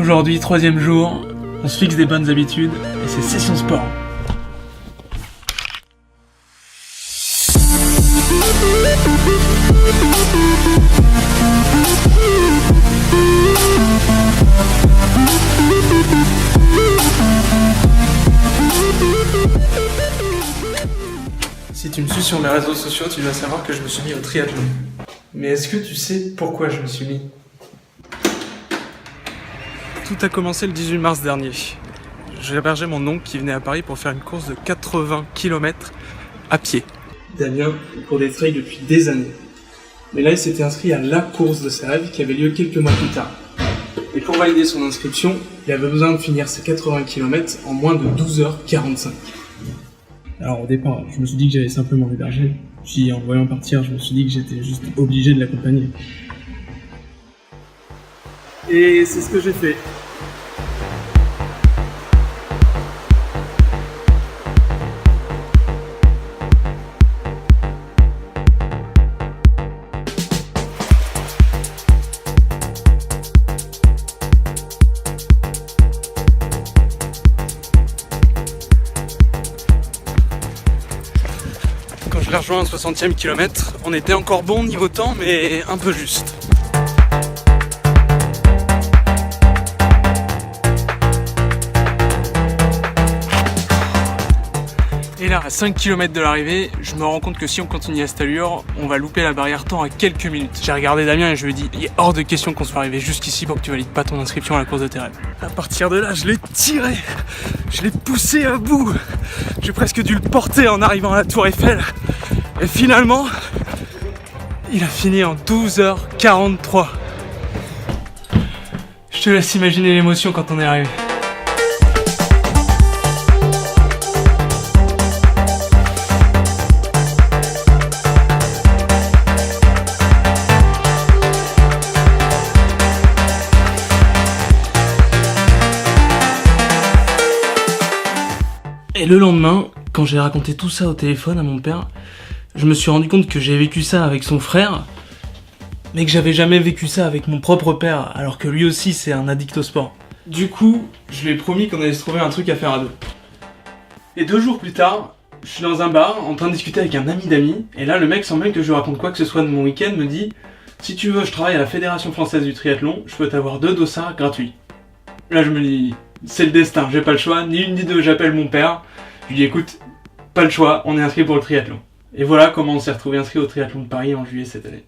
Aujourd'hui, 3e jour, on se fixe des bonnes habitudes et c'est session sport. Si tu me suis sur mes réseaux sociaux, tu dois savoir que je me suis mis au triathlon. Mais est-ce que tu sais pourquoi je me suis mis ? Tout a commencé le 18 mars dernier. J'ai hébergé mon oncle qui venait à Paris pour faire une course de 80 km à pied. Damien court des trails depuis des années. Mais là, il s'était inscrit à la course de ses rêves qui avait lieu quelques mois plus tard. Et pour valider son inscription, il avait besoin de finir ses 80 km en moins de 12h45. Alors au départ, je me suis dit que j'allais simplement l'héberger. Puis en le voyant partir, je me suis dit que j'étais juste obligé de l'accompagner. Et c'est ce que j'ai fait. Quand je l'ai rejoint au 60e kilomètre, on était encore bon niveau temps, mais un peu juste. Et là, à 5 km de l'arrivée, je me rends compte que si on continue à cette allure, on va louper la barrière temps à quelques minutes. J'ai regardé Damien et je lui ai dit, il est hors de question qu'on soit arrivé jusqu'ici pour que tu valides pas ton inscription à la course de tes rêves. À partir de là, je l'ai tiré, je l'ai poussé à bout. J'ai presque dû le porter en arrivant à la Tour Eiffel. Et finalement, il a fini en 12h43. Je te laisse imaginer l'émotion quand on est arrivé. Et le lendemain, quand j'ai raconté tout ça au téléphone à mon père, je me suis rendu compte que j'ai vécu ça avec son frère, mais que j'avais jamais vécu ça avec mon propre père, alors que lui aussi c'est un addict au sport. Du coup, je lui ai promis qu'on allait se trouver un truc à faire à deux. Et 2 jours plus tard, je suis dans un bar en train de discuter avec un ami d'amis, et là le mec, sans même que je lui raconte quoi que ce soit de mon week-end, me dit « Si tu veux, je travaille à la Fédération Française du Triathlon, je peux t'avoir 2 dossards gratuits. » Là je me dis « C'est le destin, j'ai pas le choix, ni une ni deux, j'appelle mon père. » Je lui dis écoute, pas le choix, on est inscrit pour le triathlon. Et voilà comment on s'est retrouvé inscrit au triathlon de Paris en juillet cette année.